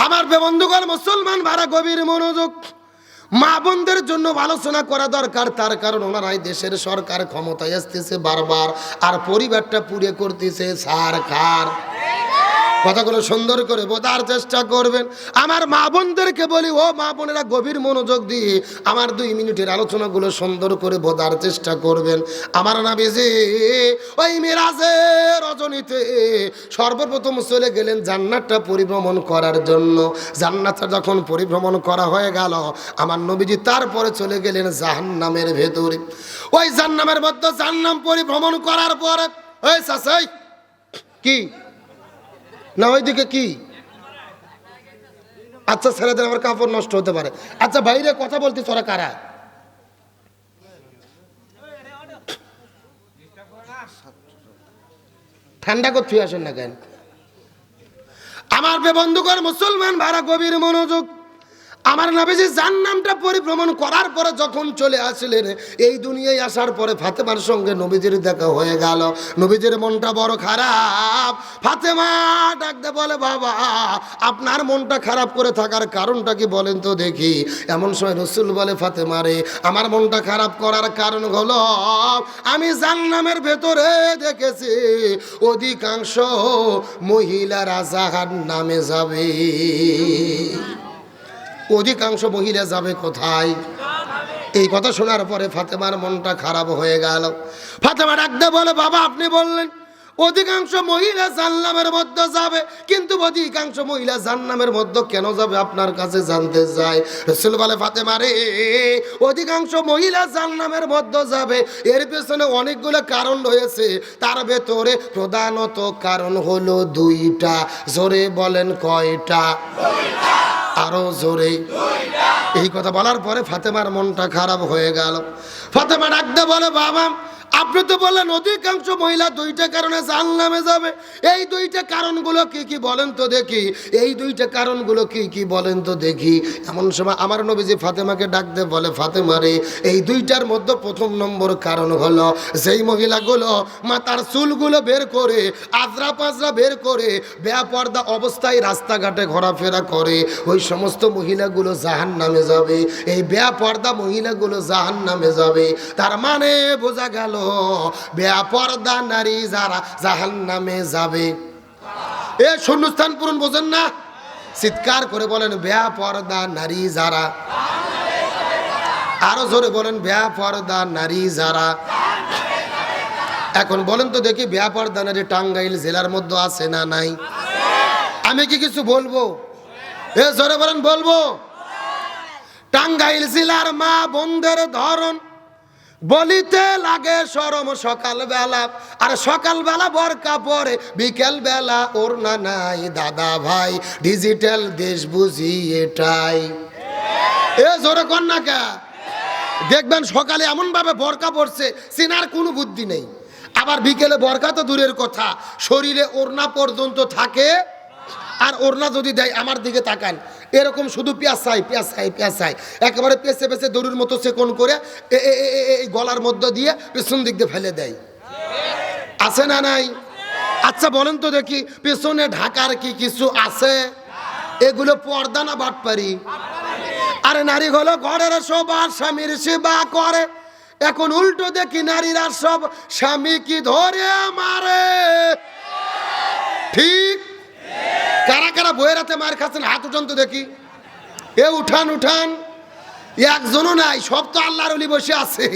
আমার বন্ধুগণ মুসলমান ভাড়া গভীর মনোযোগ, মা বোনদের জন্য আলোচনা করা দরকার। তার কারণ ওনারাই দেশের সরকার ক্ষমতায় আসতেছে বারবার, আর পরিবারটা পুড়ে করতেছে সরকার। কথাগুলো সুন্দর করে বোঝার চেষ্টা করবেন। আমার মা বোনদেরকে বলি, ও মা বোনেরা গভীর মনোযোগ দিয়ে আমার 2 মিনিটের আলোচনাগুলো সুন্দর করে বোঝার চেষ্টা করবেন। আমার নবীজি ওই মিরাজের রজনীতে সর্বপ্রথম চলে গেলেন জান্নাতটা পরিভ্রমণ করার জন্য। জান্নাতটা যখন পরিভ্রমণ করা হয়ে গেল, আমার নবীজি তারপরে চলে গেলেন জাহান্নামের ভেতরে। ওই জাহান্নামের মধ্যে জাহান্নাম পরিভ্রমণ করার পরে ওই চাচাই কি না ওইদিকে কি, আচ্ছা ছেলেদের আমার কাপড় নষ্ট হতে পারে। আচ্ছা বাইরে কথা বলতে তোরা কারা? ঠান্ডা করতে আসেন না কেন? আমার বন্ধুগণ মুসলমান ভাড়া গভীর মনোযোগ, আমার নবীজি জাহান্নামটা পরিভ্রমণ করার পরে যখন চলে আসলেন এই দুনিয়ায় আসার পরে ফাতেমার সঙ্গে নবীজির দেখা হয়ে গেল। নবীজির মনটা বড় খারাপ। ফাতেমা ডাকতে বলে, বাবা আপনার মনটা খারাপ করে থাকার কারণটা কি বলেন তো দেখি। এমন সময় রাসূল বলে, ফাতেমা রে, আমার মনটা খারাপ করার কারণ হলো আমি জাহান্নামের ভেতরে দেখেছি অধিকাংশ মহিলারা জাহান্নামে যাবে। অধিকাংশ মহিলা যাবে কোথায়? এই কথা শোনার পরে ফাতেমার মনটা খারাপ হয়ে গেল। ফাতেমা ডাকতে বলে, বাবা আপনি বললেন অধিকাংশ মহিলা জাহান্নামের মধ্যে যাবে, কিন্তু অধিকাংশ মহিলা জাহান্নামের মধ্যে কেন যাবে আপনার কাছে জানতে চাই। রাসূল বলে, ফাতেমা রে, অধিকাংশ মহিলা জাহান্নামের মধ্যে যাবে এর পেছনে অনেকগুলো কারণ রয়েছে। তার ভেতরে প্রধানত কারণ হলো 2টা। জোরে বলেন কয়টা? আরো জোরে। এই কথা বলার পরে ফাতেমার মনটা খারাপ হয়ে গেল। ফাতেমা ডাকতে বলে, বাবা আপনি তো বললেন অধিকাংশ মহিলা 2টা কারণে জাহান্নামে যাবে। এই 2টা কারণগুলো কি কি বলেন তো দেখি। এই 2টা কারণগুলো কি কি বলেন তো দেখি। এমন সময় আমার নবীজি ফাতেমাকে ডাকতে বলে, ফাতেমা রে, এই 2টার মধ্যে প্রথম নম্বর কারণ হলো যেই মহিলাগুলো মাথার চুলগুলো বের করে আজরা পাজরা বের করে বেপরদা অবস্থায় রাস্তাঘাটে ঘোরাফেরা করে, ওই সমস্ত মহিলাগুলো জাহান্নামে যাবে। এই বেপরদা মহিলাগুলো জাহান্নামে যাবে। তার মানে বোঝা গেল বেপরদা নারী যারা জাহান্নামে যাবে। এ শূন্যস্থান পূরণ বোঝেন না? চিৎকার করে বলেন, বেপরদা নারী যারা। আরো জোরে বলেন, বেপরদা নারী যারা। এখন বলেন তো দেখি, বেপরদা নারী টাঙ্গাইল জেলার মধ্যে আছে না নাই? আমি কি কিছু বলবো? এ জোরে বলেন, বলবো। টাঙ্গাইল জেলার মা বোনদের ধরন বলিতে লাগে শরম সকালবেলা, আর সকালবেলা বোরকা পরে, বিকেল বেলা ওড়না নাই। দাদা ভাই ডিজিটাল দেশ বুঝি এটাই। এ জোরে কর না কে? দেখবেন সকালে এমন ভাবে বোরকা পড়ছে চেনার কোনো বুদ্ধি নেই, আবার বিকেলে বোরকা তো দূরের কথা, শরীরে ওড়না পর্যন্ত থাকে। আর ওড়না যদি দেয়, আমার দিকে তাকান, এরকম শুধু পেঁচাই পেঁচাই পেঁচাই একেবারে পেঁচে পেঁচে দড়ির মতো সেকন করে এই গলার মধ্যে দিয়ে পেছন দিক দিয়ে ফেলে দেয়। আছে না নাই? আচ্ছা বলেন তো দেখি, পেছনে ঢাকার কি কিছু আছে? এগুলো পর্দা না বাটপারি? আরে নারী হলো ঘরের সবার স্বামীর সেবা করে। এখন উল্টো দেখি নারীরা সব স্বামী কি ধরে মারে। ঠিক? কারা কারা বইয়ের হাতে মার খাচ্ছেন হাত উঠান তো দেখি। এ উঠান উঠান। একজনও নাই, সব তো আল্লাহর ওলি বসে আছে।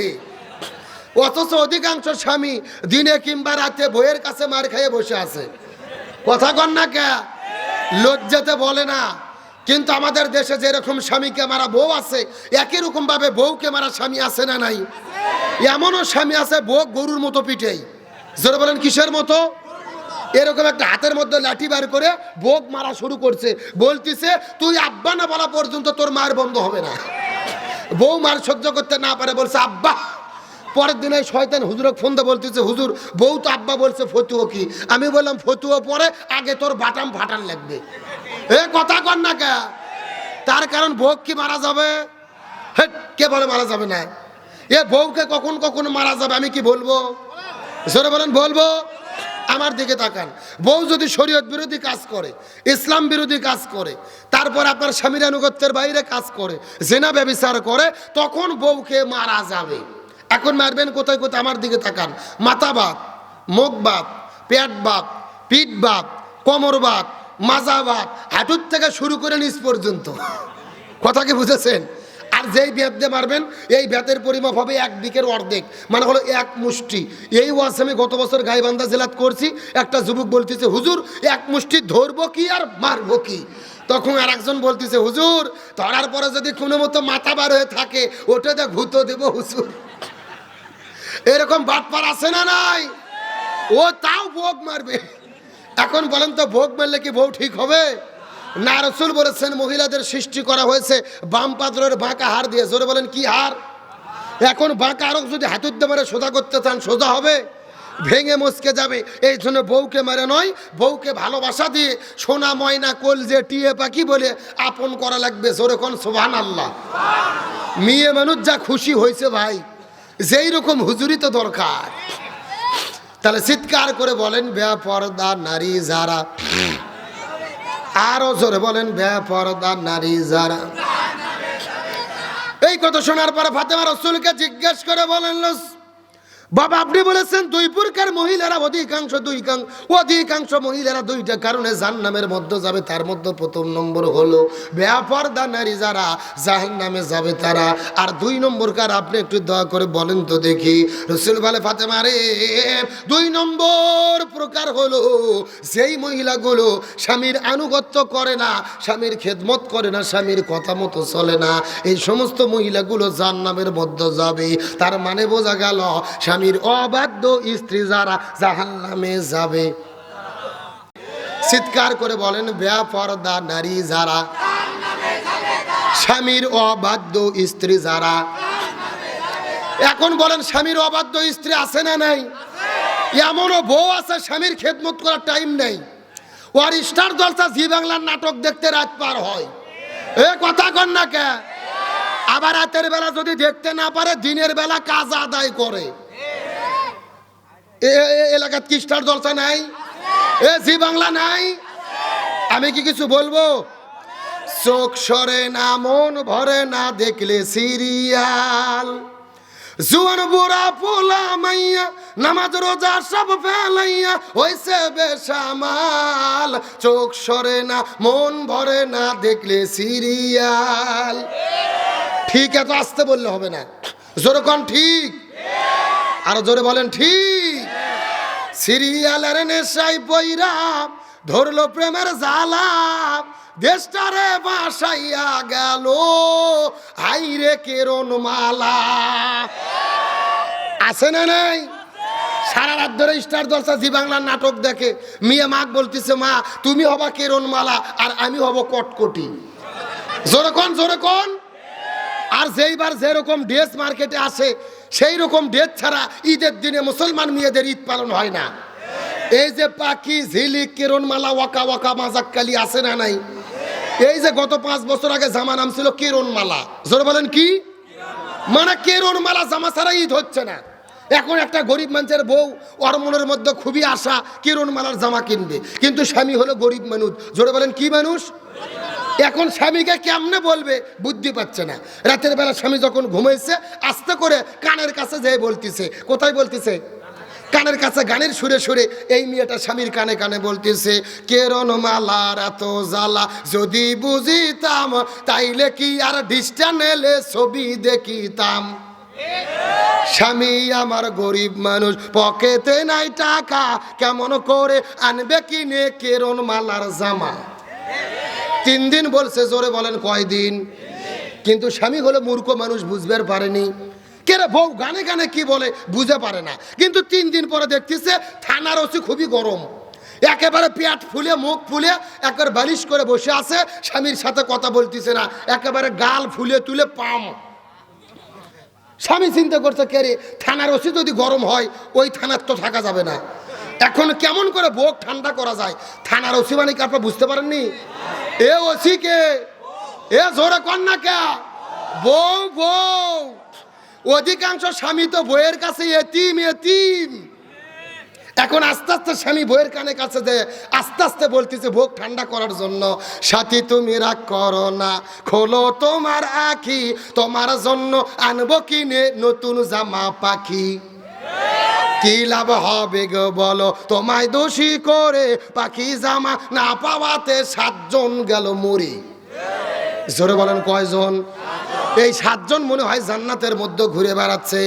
অথচ অধিকাংশ স্বামী দিনে কিংবা রাতে বইয়ের কাছে মার খাইয়ে বসে আছে। কথা কন না কে? লজ্জাতে বলে না। কিন্তু আমাদের দেশে যেরকম স্বামীকে মারা বউ আছে, একই রকম ভাবে বউকে মারা স্বামী আছে না নাই? এমনও স্বামী আছে বউ গরুর মতো পিঠেই। জোরে বলেন কিসের মতো? এরকম একটা হাতের মধ্যে লাঠি বার করে বোক মারা শুরু করছে, বলতিছে তুই আব্বা না বলা পর্যন্ত তোর মার বন্ধ হবে না। বউ মার সহ্য করতে না পারে বলছে আব্বা। পরের দিনে শয়তান হুজুরকে ফোন দিয়ে বলতেছে, হুজুর বউ তো আব্বা বলছে, ফতুয়া কি? আমি বললাম ফতুয়া পরে আগে তোর বাটাম ফাটান লাগবে। এ কথা কর না কে? তার কারণ বউ কি মারা যাবে? হেট, কে বলে মারা যাবে না? এ বউকে কখন কখন মারা যাবে আমি কি বলবো? জোরে বলেন, বলবো। আমার দিকে তাকান, বউ যদি শরীয়ত বিরোধী কাজ করে, ইসলাম বিরোধী কাজ করে, তারপর আপনার স্বামীর আনুগত্যের বাইরে কাজ করে, জিনা ব্যভিচার করে, তখন বউকে মারা যাবে। এখন মারবেন কোথায় কোথায়? আমার দিকে তাকান। মাথা বাত, মুখ বাত, পেট বাত, পিঠ বাত, কোমর বাত, মাজা বাত, হাঁটুর থেকে শুরু করে নিচ পর্যন্ত। কথা কি বুঝেছেন? আর যেই ব্যাত দিয়ে মারবেন, এই ব্যাতের পরিমাপ হবে 1 বিকের অর্ধেক, মানে হলো 1 মুষ্টি। এই ওয়াজ আমি গত বছর গাইবান্ধা জেলাত করছি। একটা যুবক বলতেছে, হুজুর 1 মুষ্টি ধরবো কি আর মারবো কি? তখন আর একজন বলতেছে, হুজুর ধরার পরে যদি কোনো মতো মাথা বার হয়ে থাকে, ওটা দিয়ে ঘুতো দেবো হুজুর। এরকম বাটপার আছে না নাই? ও তাও ভোগ মারবে। এখন বলেন তো, ভোগ মারলে কি বউ ঠিক হবে? না, রাসূল বলেছেন মহিলাদের সৃষ্টি করা হয়েছে বাম পাত্রের বাঁকা হাড় দিয়ে। জোরে বলেন কি হাড়? এখন বাঁকা আরো যদি হাতুর দিয়ে মারে সোজা করতে চান, সোজা হবে? ভেঙে মচকে যাবে। এই জন্য বউকে মারে নয়, বউকে ভালোবাসা দিয়ে সোনা ময়না কলজে টিয়ে পাখি বলে আপন করা লাগবে। জোরে কোন সুবহানাল্লাহ। মেয়ে মানুষ যা খুশি হয়েছে ভাই, যেই রকম হুজুরি তো দরকার। তাহলে চিৎকার করে বলেন বেপরদা নারী যারা, আরো জোরে বলেন বেপরদা নারী যারা। এই কথা শোনার পরে ফাতেমা রাসূলকে জিজ্ঞেস করে বলেন, বাবা আপনি বলেছেন 2 প্রকার মহিলারা, অধিকাংশ মহিলারা 2টা কারণে জাহান্নামের মধ্যে যাবে। তার মধ্যে প্রথম নম্বর হলো বেপরদা নারী যারা, জাহান্নামে যাবে তারা। আর 2 নম্বর কার আপনি একটু দয়া করে বলেন তো দেখি। রাসূল বলে, ফাতেমা রে, 2 নম্বর প্রকার হলো যেই মহিলাগুলো স্বামীর আনুগত্য করে না, স্বামীর খেদমত করে না, স্বামীর কথা মতো চলে না, এই সমস্ত মহিলাগুলো জাহান্নামের মধ্যে যাবে। তার মানে বোঝা গেল স্বামীর অবাধ্য স্ত্রী যারা জাহান্নামে যাবে। চিৎকার করে বলেন বেপরদা নারী যারা, স্বামীর অবাধ্য স্ত্রী যারা। এখন বলেন স্বামীর অবাধ্য স্ত্রী আছে না নাই? এমনও বউ আছে স্বামীর খেদমত করার টাইম নেই, ওর স্টার জলসা জি বাংলার নাটক দেখতে রাত পার হয়। এ কথা কন না কে? আবার রাতের বেলা যদি দেখতে না পারে, দিনের বেলা কাজ আদায় করে। এলাকাত কি স্টার জলসা নাই? এ জি বাংলা নাই? আমি কি কিছু বলবো? চোখ সরে না, মন ভরে না দেখলে সিরিয়াল, জুয়ান বুড়া পোলা মাইয়া নামাজ রোজা সব ফেলাইয়া হইছে বেসামাল। চোখ সরে না, মন ভরে না দেখলে সিরিয়াল। ঠিক এত আসতে বললে হবে না, জোরে কোন ঠিক? আর জোরে বলেন ঠিক। সিরিয়ালের নেশায় পইরা ধরলো প্রেমের জ্বালা, দেশটারে বাসাইয়া গেল হাইরে কেরন মালা। আছে না নাই? সারা রাত ধরে স্টার জলসা জি বাংলার নাটক দেখে। মেয়ে মাক বলতেছে, মা তুমি হবা কেরন মালা আর আমি হব কটকটি। জোরে কোন, জোরে কোন। আর যেইবার যেরকম ড্রেস মার্কেটে আসে, সেই রকম ড্রেস ছাড়া ঈদের দিনে মুসলমান মেয়েদের ঈদ পালন হয় না। এই যে পাখি, ঝিলিক, কেরন মালা, ওয়াকা ওয়াকা, মাজাক্কালি আছে না নাই? এই যে গত 5 বছর আগে জামা নাম ছিল কেরন মালা। জোরে বলেন কি? মানে কেরন মালা জামা ছাড়া ঈদ হচ্ছে না। এখন একটা গরিব মানুষের বউ, ওর মনের মধ্যে খুবই আশা কেরন মালার জামা কিনবে, কিন্তু স্বামী হলো গরিব মানুষ। জোরে বলেন কি মানুষ? এখন স্বামীকে কেমনে বলবে বুদ্ধি পাচ্ছে না। রাতের বেলা স্বামী যখন ঘুমাইছে, আস্তে করে কানের কাছে যেয়ে বলতেছে। কোথায় বলতেছে? কানের কাছে, গানের সুরে সুরে এই মেয়েটা স্বামীর কানে কানে বলতেছে, কেরন মালার এত জ্বালা যদি বুঝিতাম, তাইলে কি আর ডিস্টানেলে ছবি দেখিতাম। স্বামী আমার গরিব মানুষ, পকেটে নাই টাকা, কেমন করে আনবে কিনে কেরন মালার জামা। 3 দিন বলছে। জোরে বলেন কয়দিন? কিন্তু স্বামী হলো মূর্খ মানুষ, বুঝবে পারেনি। কেরে বউ গানে গানে কি বলে বুঝে পারে না। কিন্তু 3 দিন পরে দেখতেছে থানার ওসি খুবই গরম, একেবারে পেট ফুলে মুখ ফুলে একবার বালিশ করে বসে আছে, স্বামীর সাথে কথা বলতেছে না, একেবারে গাল ফুলে তুলে পাম। স্বামী চিন্তা করছে, কে রে, থানার ওসি যদি গরম হয়, ওই থানার তো থাকা যাবে না। এখন কেমন করে বুক ঠান্ডা করা যায়? থানার ওসি মানে কি আপনারা বুঝতে পারেননি? এ ওসি কে? এ জোরে কন না কে? বউ বউ। অধিকাংশ স্বামী তো বইয়ের কাছে এতিম এতিম। এখন আস্তে আস্তে স্বামী বইয়ের কানে কাছে যে আস্তে আস্তে বলতেছে ভোগ ঠান্ডা করার জন্য, সাথী তুমি রাগ করো না, খোলো তোমার আখি, তোমার জন্য আনবো কিনে নতুন জামা পাখি। কি লাভ হবে গো বলো তোমায় দোষী করে, পাখি জামা না পাওয়াতে 7 জন গেল মরি। জোরে বলেন কয়জন? এই 7 জন মনে হয় জান্নাতের মধ্যে ঘুরে বেড়াচ্ছে।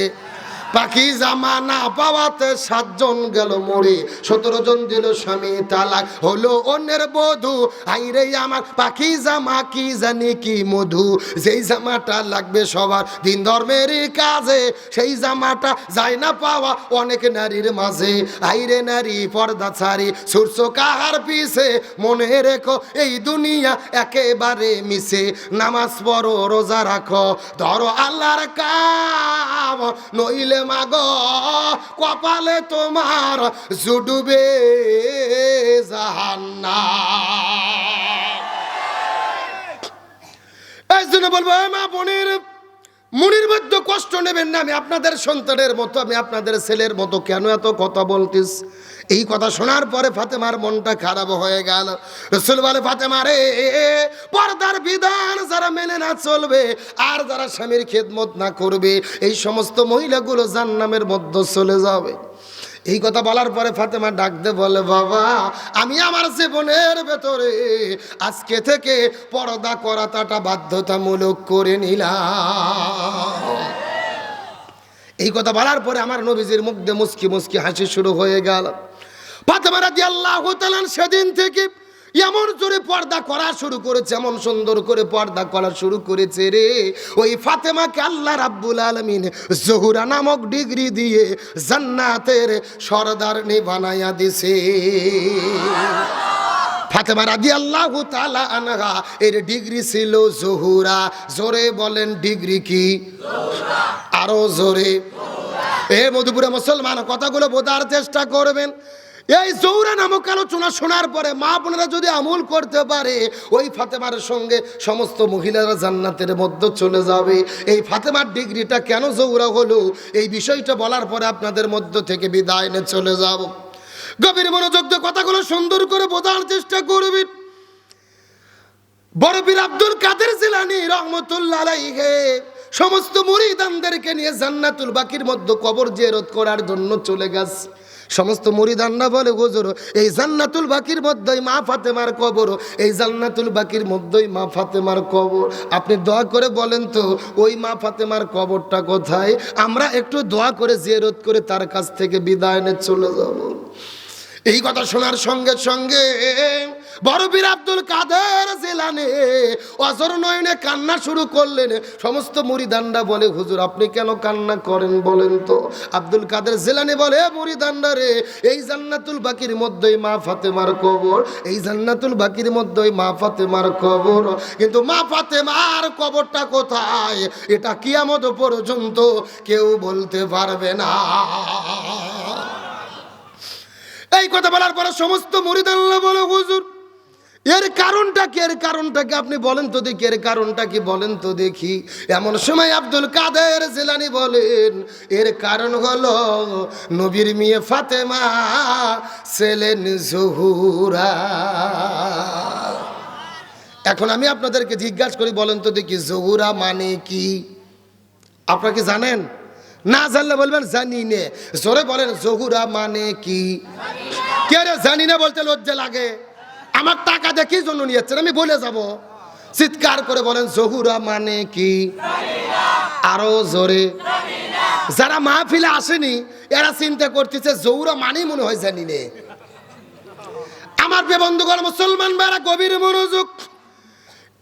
পাখি জামা না পাওয়াতে 7 জন গেল মরে, 17 জন দিল স্বামী তালাক, হলো অন্যের বধূ। আইরে আমার পাখি জামা কি জানি কি মধু, যেই জামাটা লাগবে সবার দিন ধর্মের কাজে, সেই জামাটা যায় না পাওয়া অনেক নারীর মাঝে। আইরে নারী পর্দা ছাড়ি ছুটছো কাহার পিছে, মনে রেখো এই দুনিয়া একেবারে মিছে। নামাজ পড়ো রোজা রাখো ধরো আল্লাহর কাম, নইলে মাগো কপালে তোমার জুডুবে জাহান্নাম। এই জন্য বলবো মা বোনের মনের মধ্যে কষ্ট নেবেন না। আমি আপনাদের সন্তানের মতো, আমি আপনাদের ছেলের মতো কেন এত কথা বলতিস? এই কথা শোনার পরে ফাতেমার মনটা খারাপ হয়ে গেল। রাসূল বলে ফাতেমা রে, পর্দার বিধান যারা মেনে না চলবে আর যারা স্বামীর খেদমত না করবে, এই সমস্ত মহিলাগুলো জাহান্নামের মধ্যে চলে যাবে। এই কথা বলার পরে ফাতেমা ডাক দে বলে, বাবা আমি আমার জীবনের ভেতরে আজকে থেকে পর্দা করাটা বাধ্যতামূলক করে নিলাম। এই কথা বলার পরে আমার নবীজির মুখ দিয়ে মুস্কি মুস্কি হাসি শুরু হয়ে গেল। ফাতেমা রাদিয়াল্লাহু তাআলা সেদিন থেকে এমন জোরে পর্দা করা শুরু করেছে, এমন সুন্দর করে পর্দা করা শুরু করেছে রে, ওই ফাতেমাকে আল্লাহ রাব্বুল আলামিন জোহরা নামক ডিগ্রি দিয়ে জান্নাতের সরদারনি বানায়া দিছে। ফাতেমা রাদিয়াল্লাহু তাআলা আনহা এর ডিগ্রি ছিল জোহরা। জোরে বলেন ডিগ্রি কি? আরো জোরে। এ মধুপুরে মুসলমান কথাগুলো বোঝার চেষ্টা করবেন। এই জোহরা নামক আলোচনা শোনার পরে মা বোনেরা যদি আমল করতে পারে, ওই ফাতেমার সঙ্গে সমস্ত মহিলারা জান্নাতের মধ্যে চলে যাবে। এই ফাতেমার ডিগ্রিটা কেন জোহরা হলো, এই বিষয়টা বলার পরে আপনাদের মধ্য থেকে বিদায় নিয়ে চলে যাব। গভীর মনোযোগ দিয়ে কথাগুলো সুন্দর করে বোঝার চেষ্টা করবেন। বড় পীর আব্দুল কাদের জিলানী রহমতুল্লাহ আলাইহি সমস্ত মুরিদানদেরকে নিয়ে জান্নাতুল বাকির মধ্যে কবর জিয়ারত করার জন্য চলে গেছে। সমস্ত মুরিদানরা বলে, হুজুর এই জান্নাতুল বাকির মধ্যেই মা ফাতেমার কবর, এই জান্নাতুল বাকির মধ্যেই মা ফাতেমার কবর। আপনি দোয়া করে বলেন তো ওই মা ফাতেমার কবরটা কোথায়? আমরা একটু দোয়া করে জিয়ারত করে তার কাছ থেকে বিদায় নিয়ে চলে যাব। এই কথা শোনার সঙ্গে সঙ্গে বড় পীর আব্দুল কাদের জিলানী অঝর নয়নে কান্না শুরু করলেন। সমস্ত মুরিদানরা বলে, হুজুর আপনি কেন কান্না করেন বলেন তো? আব্দুল কাদের জিলানী বলে, মুরিদানরা রে, এই জান্নাতুল বাকির মধ্যেই মা ফাতেমার কবর, এই জান্নাতুল বাকির মধ্যেই মা ফাতেমার কবর, কিন্তু মা ফাতেমার কবরটা কোথায় এটা কিয়ামত পর্যন্ত কেউ বলতে পারবে না। এই কথা বলার পরে সমস্ত মুরিদানরা বলে, হুজুর এর কারণটা কি? এর কারণটা কি আপনি বলেন তো দেখি, এর কারণটা কি বলেন তো দেখি। এমন সময় আব্দুল কাদের জিলানী বলেন, এর কারণ হলো নবীর মেয়ে ফাতেমা ছিলেন জোহরা। এখন আমি আপনাদেরকে জিজ্ঞাসা করি, বলেন তো দেখি জোহরা মানে কি? আপনারা কি জানেন? না জানলে বলবেন জানি নে। জোরে বলেন জোহরা মানে কি? কে রে জানি না বলতে লজ্জা লাগে? আমার টাকা দিয়ে কি জন্য নিয়েছেন আমি বলে যাব। চিৎকার করে বলেন জোহরা মানে কি? আরো জোরে। যারা মাহফিলে আসেনি এরা চিন্তা করতেছে জোহরা মানে মনে হয় জানি নে। আমার প্রিয় বন্ধুগণ মুসলমান ভাইরা গভীর মনোযোগ।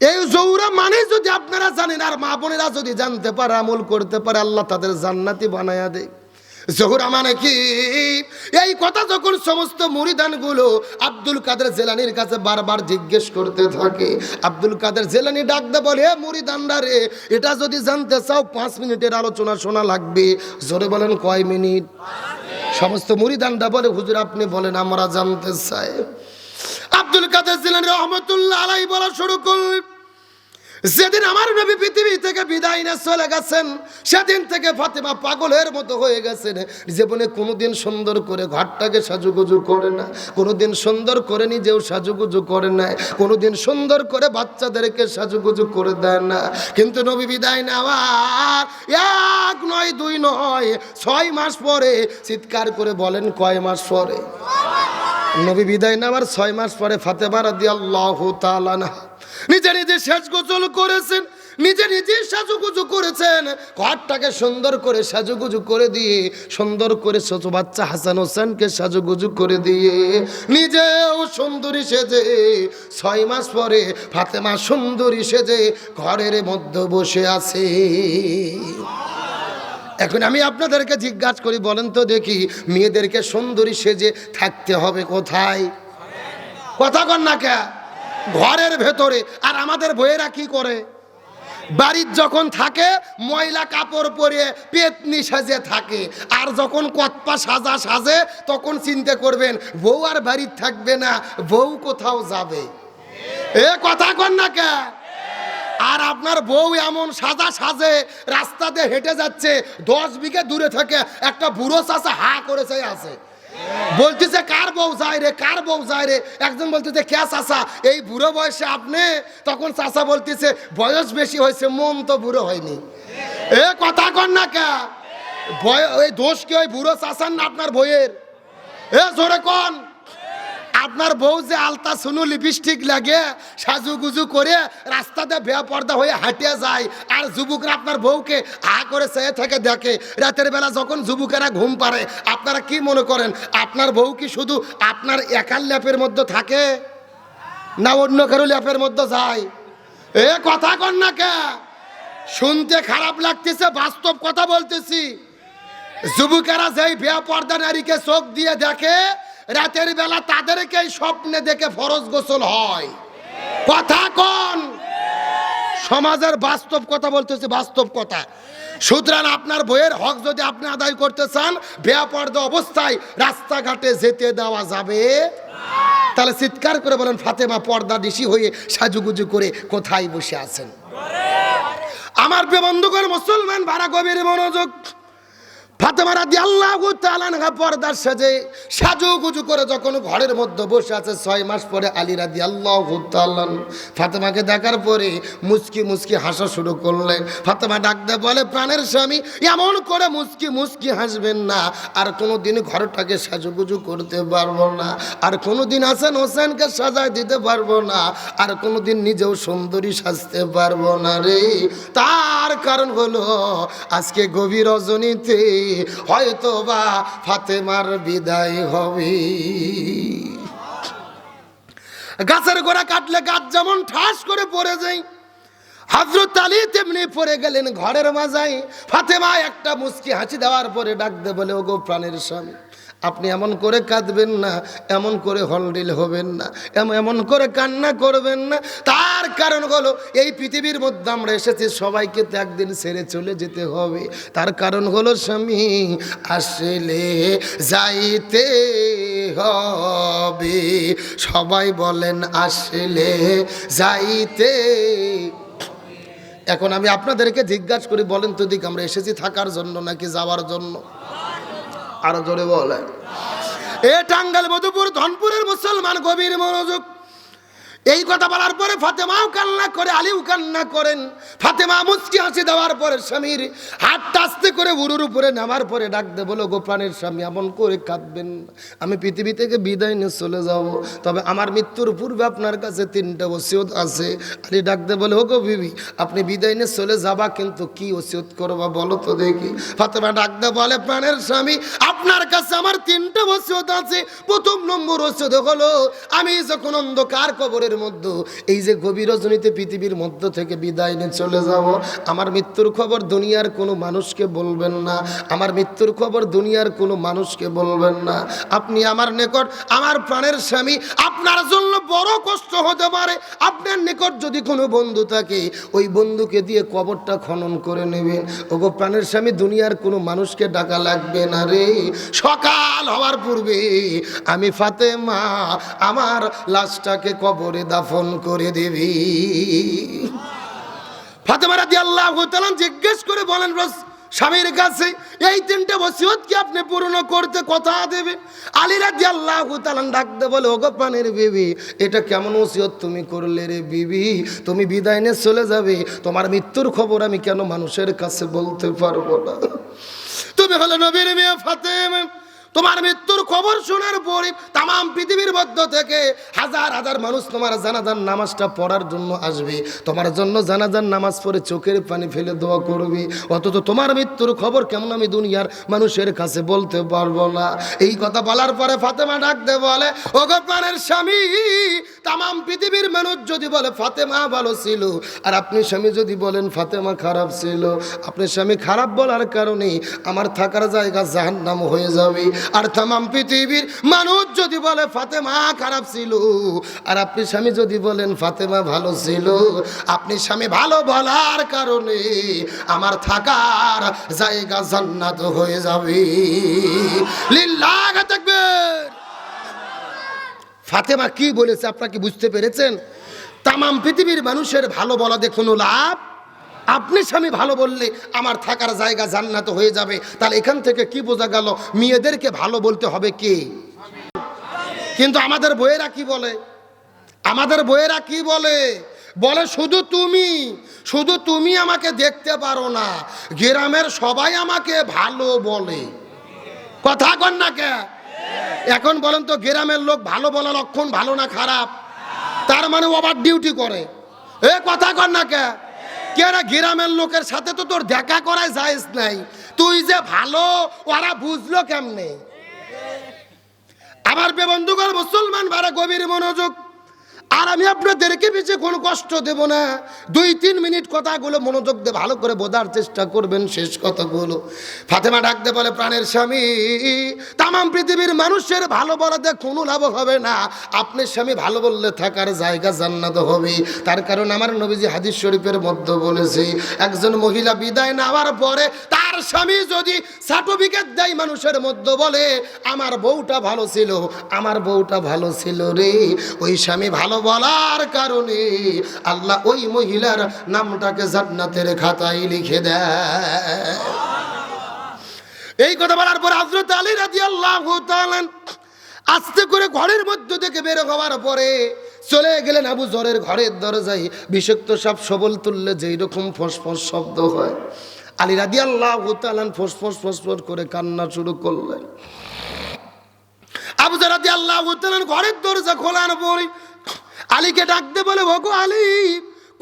এই জোহরা মানে যদি আপনারা জানেন আর মা বোনেরা যদি জানতে পারে, আমল করতে পারে, আল্লাহ তাদের জান্নাতি বানায়া দেয়। জোহরা মানে কি? এই কথা যখন সমস্ত মুরিদানগুলো আব্দুল কাদের জিলানীর কাছে বারবার জিজ্ঞেস করতে থাকে, আব্দুল কাদের জিলানী ডাক দে বলে, হে মুরিদানরা রে, এটা যদি জানতে চাও 5 মিনিটের আলোচনা শোনা লাগবে। জোরে বলেন কয় মিনিট? সমস্ত মুরিদানরা বলে, হুজুর আপনি বলেন আমরা জানতে চাই। আব্দুল কাদের জিলানী রহমতুল্লাহ আলাইহি বলা শুরু করলেন, যেদিন আমার নবী পৃথিবী থেকে বিদায় নিয়ে চলে গেছেন, সেদিন থেকে ফাতেমা পাগলের মতো হয়ে গেছেন। জীবনে কোনোদিন সুন্দর করে ঘরটাকে সাজুগুজু করে না, কোনোদিন সুন্দর করে নিজেও সাজুগুজু করে না, কোনোদিন সুন্দর করে বাচ্চাদেরকে সাজুগুজু করে দেয় না। কিন্তু নবী বিদায় নেওয়ার 1 নয় 2 নয় 6 মাস পরে, চিৎকার করে বলেন কয় মাস পরে? নবী বিদায় নেওয়ার 6 মাস পরে ফাতেমা রাদিয়াল্লাহু তাআলা আনহা নিজে নিজে শেষ গোসল করেছেন, নিজে নিজে সাজুগুজু করেছেন। ঘরটাকে সুন্দর করে সাজুগুজু করে দিয়ে, সুন্দর করে ছোট বাচ্চা হাসান হোসেনকে সাজুগুজু করে দিয়ে, নিজেও সুন্দরী সেজে 6 মাস পরে ফাতেমা সুন্দরী সেজে ঘরের মধ্যে বসে আছে। এখন আমি আপনাদেরকে জিজ্ঞাসা করি, বলেন তো দেখি, মেয়েদেরকে সুন্দরী সেজে থাকতে হবে কোথায়? কথা কন না কে? ঘরের ভেতরে। আর আমাদের বইয়েরা কি করে? বাড়ির যখন থাকে ময়লা কাপড় পরে পেতনি সাজে থাকে, আর যখন কতপা সাজা সাজে তখন চিন্তা করবেন বউ আর বাড়ির থাকবে না, বউ কোথাও যাবে। এ কথা কন না কে? আর আপনার বউ এমন সাজা সাজে রাস্তাতে হেঁটে যাচ্ছে, 10 বিঘা দূরে থেকে একটা বুড়ো চাচা হা করে চাই আছে, বলতেছে কার বউ যায় রে, কার বউ যায় রে। একজন বলতেছে কে চাচা, এই বুড়ো বয়সে আপনি? তখন চাচা বলতেছে বয়স বেশি হয়েছে, মন তো বুড়ো হয়নি। এ কথা কন না কে? ওই দোষ কি ওই বুড়ো চাচার না আপনার বইয়ের? এ জোরে কন। আপনার বউ যে আলতা সুনু লিপস্টিক লাগে সাজুগুজু করে রাস্তাতে বেপর্দা হয়ে হাঁটিয়ে যায়, আর যুবকরা আপনার বউকে আ করে চেয়ে থেকে দেখে, রাতের বেলা যখন যুবকেরা ঘুম পারে, আপনারা কি মনে করেন আপনার বউ কি শুধু আপনার একার ল্যাপের মধ্যে থাকে না অন্য কারো ল্যাপের মধ্যে যায়? এ কথা কন না কে? শুনতে খারাপ লাগতেছে, বাস্তব কথা বলতেছি। যুবকেরা যেই বেপর্দা নারীকে চোখ দিয়ে দেখে, রাতের বেলা তাদেরকে স্বপ্নে দেখে ফরজ গোসল হয়। কথা কন। সমাজের বাস্তব কথা বলতেছি, বাস্তব কথা। সুতরাং আপনার বইয়ের হক যদি আপনি আদায় করতে চান, বেপর্দা অবস্থায় রাস্তাঘাটে যেতে দেওয়া যাবে? তাহলে চিৎকার করে বলেন ফাতেমা পর্দা দিশি হয়ে সাজুগুজু করে কোথায় বসে আছেন? আমার প্রিয় বন্ধুগণ, মুসলমান ভাড়া গভীর মনোযোগ। ফাতেমা রাদিয়াল্লাহু তাআলা আনহা পর্দার সাজে সাজুগুজু করে যখন ঘরের মধ্যে বসে আছে, 6 মাস পরে আলী রাদিয়াল্লাহু তাআলা ফাতেমাকে দেখার পরে মুচকি মুচকি হাসা শুরু করলেন। ফাতেমা ডাক দিয়ে বলে, প্রাণের স্বামী, এমন করে মুচকি মুচকি হাসবেন না। আর কোনোদিন ঘরটাকে সাজুগুজু করতে পারবো না, আর কোনোদিন হাসান হোসেনকে সাজায় দিতে পারবো না, আর কোনোদিন নিজেও সুন্দরী সাজতে পারবো না রে। তার কারণ হলো আজকে গভীর রজনীতে হয়তো বা ফাতেমার বিদায় হবে। গাছের গোড়া কাটলে গাছ যেমন ঠাস করে পড়ে যায়, হযরত আলী তেমনি পড়ে গেলেন ঘরের মাঝায়। ফাতেমা একটা মুচকি হাসি দেওয়ার পরে ডাক দে বলে, ওগো প্রাণের স্বামী, আপনি এমন করে কাঁদবেন না, এমন করে হলডিল হবেন না, এমন করে কান্না করবেন না। তার কারণ হলো এই পৃথিবীর মধ্যে আমরা এসেছি, সবাইকে তো একদিন ছেড়ে চলে যেতে হবে। তার কারণ হলো স্বামী, আসলে যাইতে হবে। সবাই বলেন আসলে যাইতে। এখন আমি আপনাদেরকে জিজ্ঞাসা করি, বলেন তো দিক, আমরা এসেছি থাকার জন্য নাকি যাওয়ার জন্য? আরো জোরে বলেন। এ টাঙ্গাইল, মধুপুর, ধনপুরের মুসলমান গভীর মনোযোগ। এই কথা বলার পরে ফাতেমাও কান্না করে, আলীও কান্না করেন। ফাতেমা মুচকি হাসি দেওয়ার পরে স্বামীর হাতটা আস্তে করে বুড়োর উপরে নামার পরে ডাক দে বলো, গো প্রাণের স্বামী, এমন করে কাঁদবেন না। আমি পৃথিবী থেকে বিদায় নিয়ে চলে যাব, তবে আমার মৃত্যুর পূর্বে আপনার কাছে 3টা ওসিয়ত আছে। আলী ডাক দে বলে, ও গো বিবি, আপনি বিদায় নিয়ে চলে যাবা, কিন্তু কি ওসিয়ত করবা বলো তো দেখি। ফাতেমা ডাক দে বলে, প্রাণের স্বামী, আপনার কাছে আমার 3টা ওসিয়ত আছে। প্রথম নম্বর ওসিয়ত হলো, আমি যখন অন্ধকার কবরের মধ্যে, এই যে গভীর রজনীতে পৃথিবীর মধ্য থেকে বিদায় নিয়ে চলে যাব, আমার মৃত্যুর খবর দুনিয়ার কোনো মানুষকে বলবেন না। আমার মৃত্যুর খবর দুনিয়ার কোনো মানুষকে বলবেন না। আপনি আমার নিকট, আমার প্রাণের স্বামী, আপনার জন্য বড় কষ্ট হতে পারে। আপনার নিকট যদি কোনো বন্ধু থাকে, ওই বন্ধুকে দিয়ে কবরটা খনন করে নেবেন। ওগো প্রাণের স্বামী, দুনিয়ার কোনো মানুষকে ডাকা লাগবে না রে। সকাল হওয়ার পূর্বে আমি ফাতেমা আমার লাশটাকে কবরে দাফন করে দেবি। ফাতেমা রাদিয়াল্লাহু তাআলা জিজ্ঞেস করে বলেন স্বামীর কাছে, এই তিনটে ওসিয়ত কি আপনি পূর্ণ করতে কথা দেবে? আলী রাদিয়াল্লাহু তাআলা ডাকতে বলে, ওগো প্রাণের বিবি, এটা কেমন ওসিয়ত তুমি করলে রে বিবি? তুমি বিদায় নিয়ে চলে যাবে, তোমার মৃত্যুর খবর আমি কেন মানুষের কাছে বলতে পারবো না? তুমি হলো নবীর মেয়ে ফাতেমা, তোমার মৃত্যুর খবর শোনার পরে তামাম পৃথিবীর মধ্য থেকে হাজার হাজার মানুষ তোমার জানাজার নামাজটা পড়ার জন্য আসবে, তোমার জন্য জানাজার নামাজ পড়ে চোখের পানি ফেলে দোয়া করবে, অথচ তোমার মৃত্যুর খবর কেমন আমি দুনিয়ার মানুষের কাছে বলতে পারবো না? এই কথা বলার পরে ফাতেমা ডাকতে বলে, ওগো প্রাণের স্বামী, তামাম পৃথিবীর মানুষ যদি বলে ফাতেমা ভালো ছিল, আর আপনি স্বামী যদি বলেন ফাতেমা খারাপ ছিল, আপনি স্বামী খারাপ বলার কারণে আমার থাকার জায়গা জাহান্নাম হয়ে যাবে। আর তামাম পৃথিবীর মানুষ যদি বলে ফাতেমা খারাপ ছিল, আর আপনি স্বামী যদি বলেন ফাতেমা ভালো ছিল, আপনি স্বামী ভালো বলার কারণে আমার থাকার জায়গা জান্নাত হয়ে যাবে। লিল্লাহ তাকবীর। ফাতেমা কি বলেছে আপনারা কি বুঝতে পেরেছেন? তামাম পৃথিবীর মানুষের ভালো বলা দিয়ে কোনো লাভ, আপনি স্বামী ভালো বললে আমার থাকার জায়গা জান্নাত হয়ে যাবে। তাহলে এখান থেকে কি বোঝা গেল? মেয়েদেরকে ভালো বলতে হবে কে? কিন্তু আমাদের বইয়েরা কি বলে? আমাদের বইয়েরা কি বলে? বলে শুধু তুমি আমাকে দেখতে পারো না, গ্রামের সবাই আমাকে ভালো বলে। কথা কন না কে? এখন বলেন তো, গ্রামের লোক ভালো বলা লক্ষণ ভালো না খারাপ? তার মানে ওভার ডিউটি করে। এ কথা কন না কে? কেরা গ্রামের লোকের সাথে তো তোর দেখা করাই জায়েজ নাই, তুই যে ভালো ওরা বুঝলো কেমনে? আমার বন্ধুগণ মুসলমান ভাড়া গভীর মনোযোগ, আর আমি আপনাদেরকে পিছিয়ে কোনো কষ্ট দেব না। 2-3 মিনিট কথাগুলো মনোযোগ দিয়ে ভালো করে বোঝার চেষ্টা করবেন শেষ কথাগুলো। ফাতেমা ডাকতে বলে, প্রাণের স্বামী, তামাম পৃথিবীর মানুষের ভালো বলাতে কোনো লাভ হবে না, আপনি স্বামী ভালো বললে থাকার জায়গা জান্নাত হবে। তার কারণ আমার নবীজি হাদিস শরীফের মধ্যে বলেছে, একজন মহিলা বিদায় নেওয়ার পরে তার স্বামী যদি সার্টিফিকেট দেয় মানুষের মধ্যে, বলে আমার বউটা ভালো ছিল, আমার বউটা ভালো ছিল রে, ওই স্বামী ভালো বলার কারণে আল্লাহ ওই মহিলার নামটাকে জান্নাতের খাতায় লিখে দেয়। এই কথা বলার পর হযরত আলী রাদিয়াল্লাহু তাআলা আস্তে করে ঘরের মধ্য থেকে বের হওয়ার পরে চলে গেলেন আবু যরের ঘরের দরজায়। বিষাক্ত সাপ সবল তুললে যেই রকম ফসফস শব্দ হয়, আলী রাদিয়াল্লাহু তাআলা ফসফস ফসফস করে কান্না শুরু করলেন। আবু যর রাদিয়াল্লাহু তাআলা ঘরের দরজা খোলার পরে আলীকে ডাকতে বলে, ওগো আলী,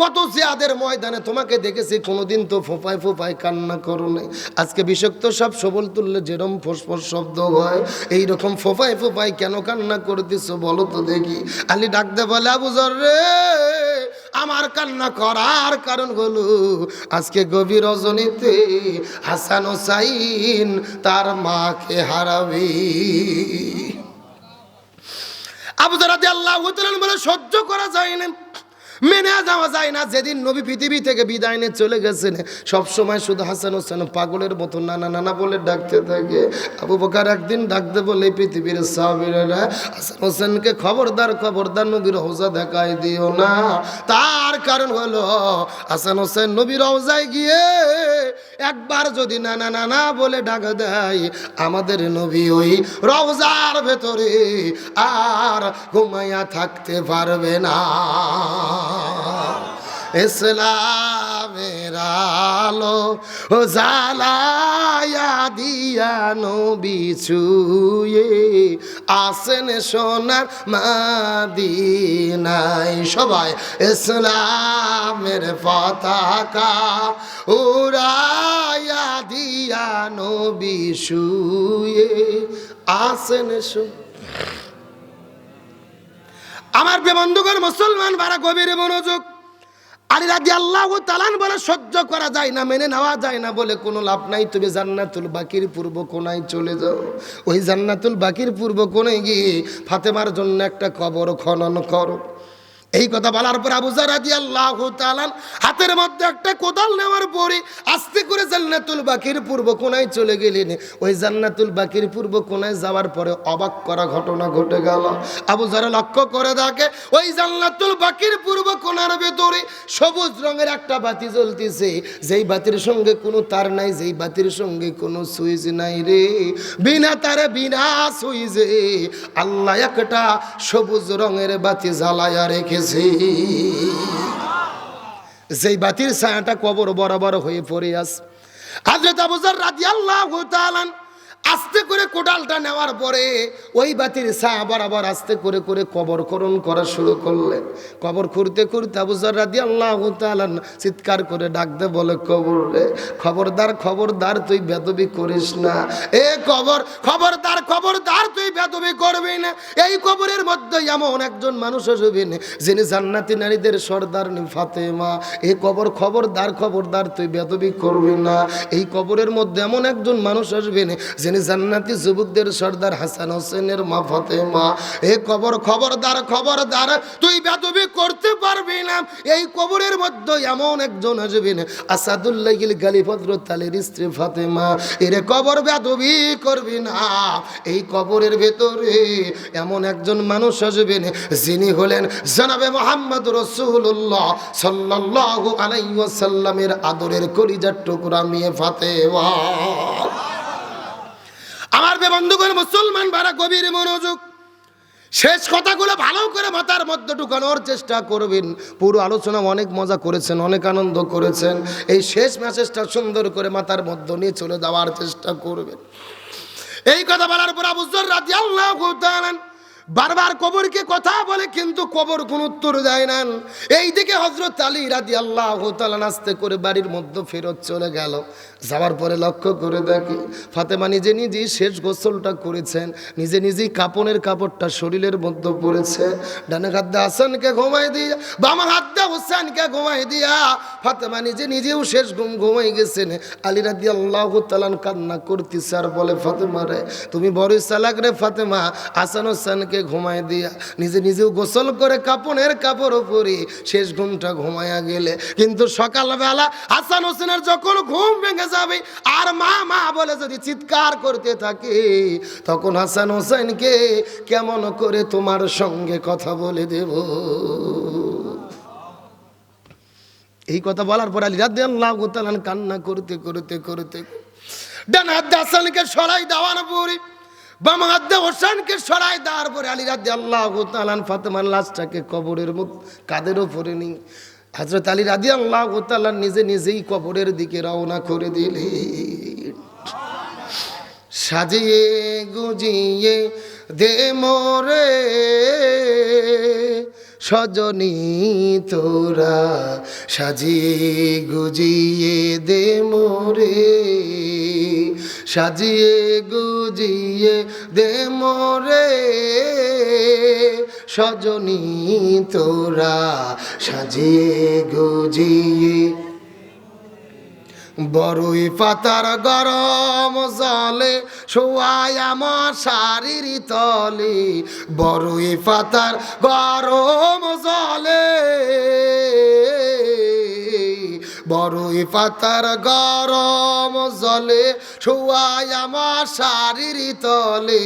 কত জিহাদের ময়দানে তোমাকে দেখেছি, কোনোদিন তো ফোঁপায় ফোঁপায় কান্না করো নাই। আজকে বিষাক্ত সাপ সবল তুললে যেরকম ফসফস শব্দ হয়, এইরকম ফোঁপায় ফোঁপায় কেন কান্না করতেছ বলো তো দেখি। আলী ডাকতে বলে, আবু যর রে, আমার কান্না করার কারণ হলো আজকে গভীর রজনীতে হাসান হোসাইন তার মাকে হারাবে। আবু যর রাদিয়াল্লাহু তাআলা বলে, সহ্য করা যায় না, মেনে যাওয়া যায় না। যেদিন নবী পৃথিবী থেকে বিদায় নিয়ে চলে গেছেন, সবসময় শুধু হাসান হোসেন পাগলের মতো নানা নানা বলে ডাকতে থাকে। আবু বকর একদিন ডাকতে বলে, পৃথিবীর সাহাবীরা, হাসান হোসেনকে খবরদার খবরদার নবীর রওজা দেখায় দিও না। তার কারণ হলো হাসান হোসেন নবীর রওজায় গিয়ে একবার যদি নানা নানা বলে ডাক দেয়, আমাদের নবী ওই রওজার ভেতরে আর ঘুমাইয়া থাকতে পারবে না। ইসলামের আলো জ্বালায়া দিয়া নবী ছুঁয়ে আসেন সোনার মদিনায়। সবাই ইসলামের পতাকা উড়াইয়া দিয়া নবী ছুঁয়ে আসেন। আমার বন্ধুগণ মুসলমান ভাড়া গভীর মনোযোগ, আলী রাদিয়াল্লাহু তাআলা বলে, সহ্য করা যায় না, মেনে নেওয়া যায় না বলে কোনো লাভ নাই, তুমি জান্নাতুল বাকির পূর্ব কোণায় চলে যাও। ওই জান্নাতুল বাকির পূর্ব কোণে গিয়ে ফাতেমার জন্য একটা কবর খনন করো। এই কথা বলার পর আবু যর রাদিয়াল্লাহু তাআলা হাতের মধ্যে একটা কোদাল নেওয়ার পরে আস্তে করে জান্নাতুল বাকির পূর্ব কোণায় চলে গেলেন। ওই জান্নাতুল বাকির পূর্ব কোণায় যাওয়ার পরে অবাক করা ঘটনা ঘটে গেল। আবু যর লক্ষ্য করে দেখে ওই জান্নাতুল বাকির পূর্ব কোণার ভেতরে সবুজ রঙের একটা বাতি জ্বলতেছে, যেই বাতির সঙ্গে কোনো তার নাই, যেই বাতির সঙ্গে কোনো সুইচ নাই রে, বিনা তারে বিনা সুইচে আল্লাহ একটা সবুজ রঙের বাতি জ্বালায়া রেখেছে। যেই বাতির ছায়াটা কবর বরাবর হয়ে পড়ে আছে। হযরত আবু যর রাদিয়াল্লাহু তাআলা আস্তে করে কোদালটা নেওয়ার পরে ওই বাতির ছায়া বরাবর আস্তে করে করে কবর খনন করা শুরু করলেন। কবর খুঁড়তে খুঁড়তে আবু যর রাদিয়াল্লাহু তাআলা চিৎকার করে ডাকতে বলে, কবর রে, খবরদার খবরদার তুই বেদবি করিস না। এ কবর, খবরদার খবরদার তুই বেদবি করবি না। এই কবরের মধ্যে এমন একজন মানুষ আসবেন যিনি জান্নাতি নারীদের সর্দার ফাতেমা। এই কবর, খবরদার খবরদার তুই বেদবি করবি না। এই কবরের মধ্যে এমন একজন মানুষ আসবেন যিনি জান্নাতি যুবকদের সর্দার হাসান হোসেনের মা ফাতেমা। এই কবর, খবরদার খবরদার তুই বেদবি করতে পারবি না। এই কবরের মধ্যে এমন একজন আসবেন আসাদুল্লাহিল গালিব হযরত আলীর স্ত্রী ফাতেমা। এর কবর বেদবি করবি না। এই কবরের ভেতরে এমন একজন মানুষ আসবেন যিনি হলেন জনাবে মুহাম্মদ রাসূলুল্লাহ সাল্লাল্লাহু আলাইহি ওয়াসাল্লামের আদরের কলিজার টুকরা মেয়ে ফাতেমা। আমার বন্ধুগণ, মুসলমান ভাড়া গভীর মনোযোগ, শেষ কথাগুলো ভালো করে মাথার মধ্যে ঢুকানোর চেষ্টা করবেন। পুরো আলোচনা অনেক মজা করেছেন, অনেক আনন্দ করেছেন। এই শেষ মেসেজটা সুন্দর করে মাথার মধ্যে নিয়ে চলে যাওয়ার চেষ্টা করবেন। এই কথা বলার পর আবু যর রাদিয়াল্লাহু তাআলা বারবার কবরকে কথা বলে, কিন্তু কবর কোন উত্তর দেয় না। এইদিকে হযরত আলী রাদিয়াল্লাহু তাআলা আস্তে করে বাড়ির মধ্যে ফেরত চলে গেল। যাওয়ার পরে লক্ষ্য করে দেখি ফাতেমা নিজে নিজেই শেষ গোসলটা করেছেন, নিজে নিজেই কাপনের কাপড়টা শরীরের মধ্যে পড়েছে। ডানে হাত দিয়ে হাসানকে ঘুমাই দিয়া, বাম হাত দিয়ে হুসাইনকে ঘুমাই দিয়া ফাতেমা নিজে নিজেও শেষ ঘুমাই গেছেন। আলী রাদিয়াল্লাহু তাআলা কান্না করতেছে আর বলে, ফাতেমা রে, তুমি বড়ই চালাক রে ফাতেমা, হাসান হোসেনকে ঘুমাই দিয়া নিজে নিজেও গোসল করে কাপনের কাপড় পরে শেষ ঘুমটা ঘুমাইয়া গেলে। কিন্তু সকালবেলা হাসান হোসেনের যখন ঘুম ভেঙে যাবে আর মা মা বলে যদি চিৎকার করতে থাকে, তখন হাসান হোসেনকে কেমন করে তোমার সঙ্গে কথা বলে দেব। এই কথা বলার পর আলী রাদিয়াল্লাহু তাআলা কান্না করতে করতে করতে ডান হাত দিয়ে হাসানকে সরাই দেওয়ার পরে বাম হাত দিয়ে হোসেনকে সরাই দেওয়ার পরে আলী রাদিয়াল্লাহু তাআলা ফাতেমার লাশটাকে কবরের কাঁধের উপরে নিয়ে হযরত আলী রাদিয়াল্লাহু তাআলা নিজে নিজেই কবরের দিকে রওনা করে দিলেন। সাজিয়ে গুজিয়ে দে মোরে সজনী তোরা, সাজিয়ে গুজিয়ে দে মোরে, সাজিয়ে গুজিয়ে দে মোরে সজনী তোরা, সাজিয়ে গুজিয়ে। বড়ই পাতার গরম জলে শোয়ায় আমার শাড়ির তলে, বড়ই পাতার গরম জলে, বড়ই পাতার গরম জলে শোয়ায় আমার শাড়ির তলে,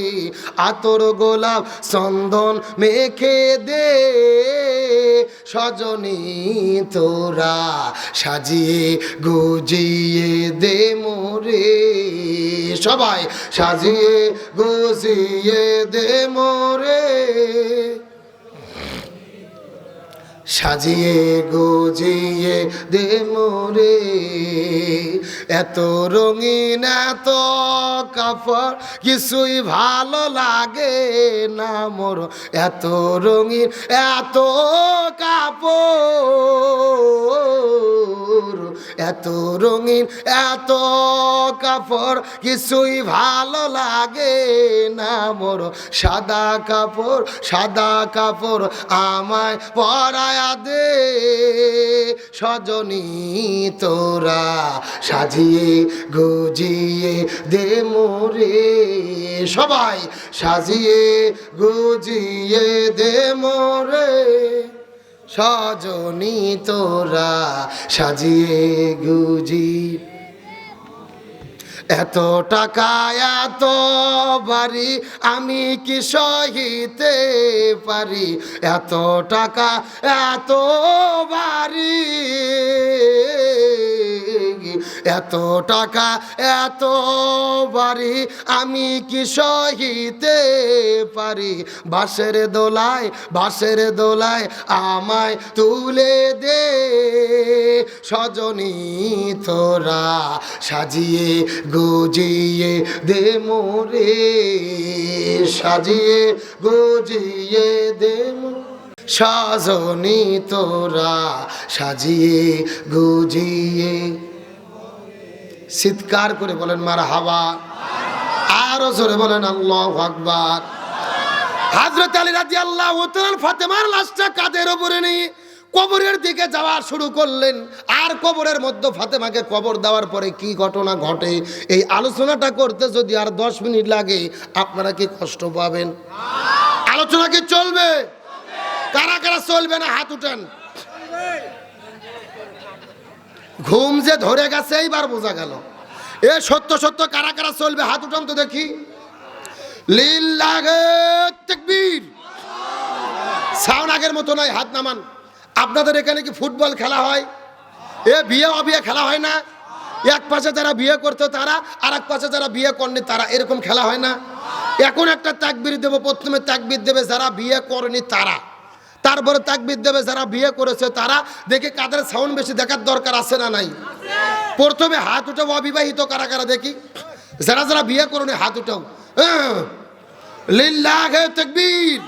আতর গোলাপ চন্দন মেখে দে সজনী তোরা, সাজিয়ে গুজিয়ে দে মোরে। সবাই সাজিয়ে গুজিয়ে দে মোরে, সাজিয়ে গুজিয়ে দে মোরে। এত রঙিন এত কাপড় কিছুই ভালো লাগে না মোর, এত রঙিন এত কাপড়, এত রঙিন এত কাপড় কিছুই ভালো লাগে না মোর, সাদা কাপড় সাদা কাপড় আমায় পরায়া দে সজনী তোরা, সাজিয়ে গুজিয়ে দে মোরে। সবাই সাজিয়ে গুজিয়ে দে মোরে, সজনী তোরা সাজিয়ে গুজিয়ে, এত টাকা এত বাড়ি আমি কি সহিতে পারি, এত টাকা এত বাড়ি, এত টাকা এত বাড়ি আমি কি সহিতে পারি, বাঁশের দোলায় আমায় তুলে দে, সজনী তোরা সাজিয়ে গুজিয়ে দে মোরে, সাজিয়ে গুজিয়ে দে সজনী তোরা সাজিয়ে গুজিয়ে। চিৎকার করে বলেন মারহাবা, আরো জোরে বলেন আল্লাহু আকবার। হযরত আলী রাদিয়াল্লাহু তাআলা ফাতেমার লাশটা কাঁধের উপরে নিয়ে কবরের দিকে যাওয়া শুরু করলেন। আর কবরের মধ্যে ফাতেমাকে কবর দেওয়ার পরে কি ঘটনা ঘটে এই আলোচনাটা করতে যদি আর 10 মিনিট লাগে আপনারা কি কষ্ট পাবেন? আলোচনা কি চলবে? কারা কারা চলবে না হাত উঠান। ঘুম যে ধরে গেছে এইবার বোঝা গেল। এ সত্য সত্য কারা কারা চলবে হাত উঠান তো দেখি। লিল্লাহি তাকবীর। সাউন্ড আগের মতো নয়, হাত নামান। আপনাদের এখানে কি ফুটবল খেলা হয়? এ বিয়ে অবিয়ে খেলা হয় না? এক পাশে যারা বিয়ে করতো তারা, আর এক পাশে যারা বিয়ে করেনি তারা, এরকম খেলা হয় না? এখন একটা তাকবীর দেব, প্রথমে তাকবীর দেবে যারা বিয়ে করেনি তারা, তারপরে তাকবীর দেবে যারা বিয়ে করেছে তারা। দেখি কাদের সাউন্ড বেশি দেখার দরকার আছে না নাই? প্রথমে হাত উঠাও অবিবাহিত কারা কারা দেখি, যারা যারা বিয়ে করেনি হাত উঠাও। লিল্লাহি তাকবীর।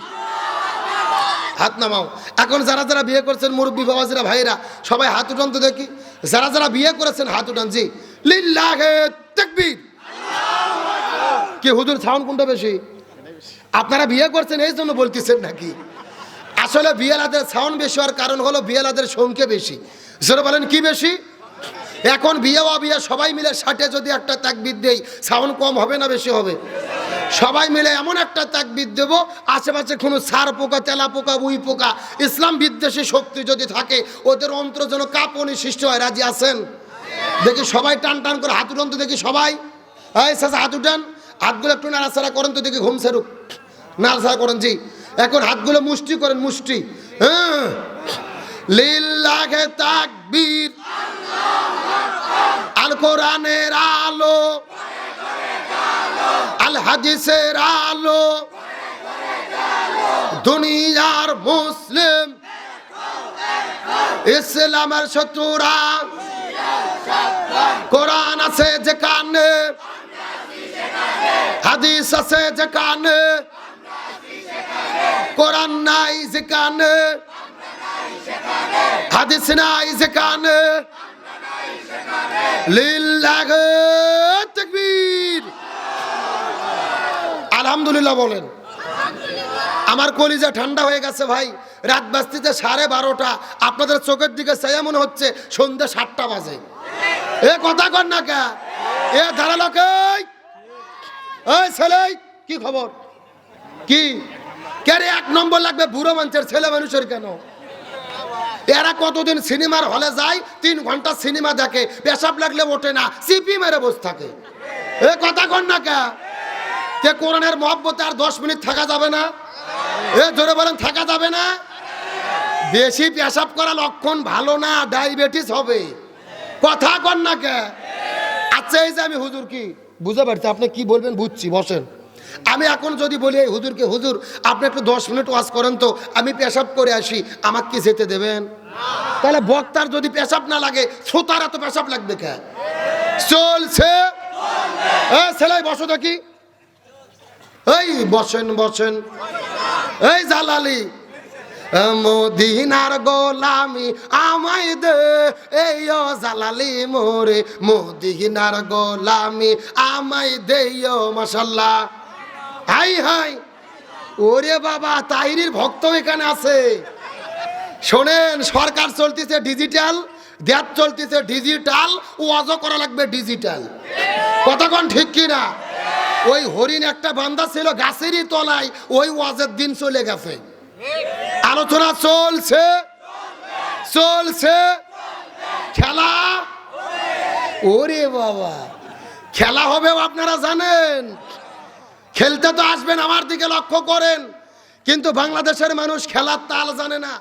হাত নামাও। এখন যারা যারা বিয়ে করছেন মুরব্বী বাবাজিরা ভাইরা সবাই হাত উঠান তো দেখি। যারা যারা বিয়ে করেছেন হাত উঠান। জি লিল্লাহি তাকবীর। কি হুজুর সাউন্ড কোনটা বেশি? আপনারা বিয়ে করছেন এই জন্য বলতেছেন নাকি? আসলে বিয়েলাদের সাউন্ড বেশি হওয়ার কারণ হলো বিয়েলাদের সংখ্যা বেশি। যারা বলেন কি বেশি? এখন বিয়ে অবিয়ে সবাই মিলে 60-এ যদি একটা তাকবীর দেই সাউন্ড কম হবে না বেশি হবে? সবাই মিলে এমন একটা তাকবীর দেব আশেপাশে কোনো সার পোকা, তেলা পোকা, উই পোকা, ইসলাম বিদ্বেষী শক্তি যদি থাকে ওদের অন্তর যেন কাঁপনি সৃষ্টি হয়। রাজি আছেন? দেখি সবাই টান টান করে হাত উঠান তো দেখি সবাই। এই চাচা হাত উঠান, হাতগুলো একটু নাড়াচাড়া করেন তো দেখি ঘুম সেরুক। নাড়াচাড়া করেন। জি এখন হাতগুলো মুষ্টি করেন, মুষ্টি। হ্যাঁ লিল্লাহি তাকবীর। আল কোরআনের আলো, আল হাদিসের আলো, দুনিয়ার মুসলিম ইসলামের শত্রুরা কোরআন আছে যেখানে, হাদিস আছে যেখানে, কোরআন নাই যেখানে, হাদিস নাই যেখানে, লিল্লাহি তাকবীর। আলহামদুলিল্লাহ বলেন। আমার কলিজা ঠান্ডা হয়ে গেছে ভাই। রাত বাজতেছে 12:30। আপনাদের চোখের দিকে চাইয়া মনে হচ্ছে সন্ধ্যা 7টা বাজে। এ কথা কর না কে? এ দাঁড়ালো কে? এই ছেলে কি খবর? কি কে? 1 নম্বর লাগবে বুড়ো মানুষের, ছেলে মানুষের কেন? এরা কতদিন সিনেমার হলে যায়, 3 ঘন্টা সিনেমা দেখে, পেশাব লাগলে ওঠে না, সিপি মেরে বসে থাকে। এ কথা কর না কে? কে কোরআনের মহব্বতে আর 10 মিনিট থাকা যাবে না? এ জোরে বলেন থাকা যাবে না? বেশি পেশাব করা লক্ষণ ভালো না, ডায়াবেটিস হবে। কথা কর না কে? আচ্ছা এই যে আমি হুজুর কি বুঝতে পারছি আপনি কি বলবেন, বুঝছি, বসেন। আমি এখন যদি বলি এই হুজুরকে, হুজুর আপনি একটু 10 মিনিট ওয়াজ করেন তো, আমি পেশাব করে আসি, আমাকে কি যেতে দেবেন? তাহলে বক্তার যদি পেশাব না লাগে শ্রোতার এত পেশাব লাগবে কে? চলছে। ছেলে বসো দেখি। এই বসেন বসেন। এই জালালি মদিনার গোলামি আমায় দে, এই ও জালালি মোরে মদিনার গোলামি আমায় দে। মাশাআল্লাহ। হাই হাই ওরে বাবা, তাহিরির ভক্ত এখানে আছে। শোনেন, সরকার চলতেছে ডিজিটাল, দেশ চলতেছে ডিজিটাল, ওয়াজও করা লাগবে ডিজিটাল। কতক্ষণ ঠিক কিনা? ওই হরিণ একটা বান্দা ছিল গাছেরই তলায়, ওই ওয়াজের দিন চলে গেছে। আলোচনা চলছে। চলছে খেলা। ওরে বাবা, খেলা হবেও আপনারা জানেন। খেলতে তো আসবেন, আমার দিকে লক্ষ্য করেন, কিন্তু বাংলাদেশের মানুষ খেলার তাল জানে না।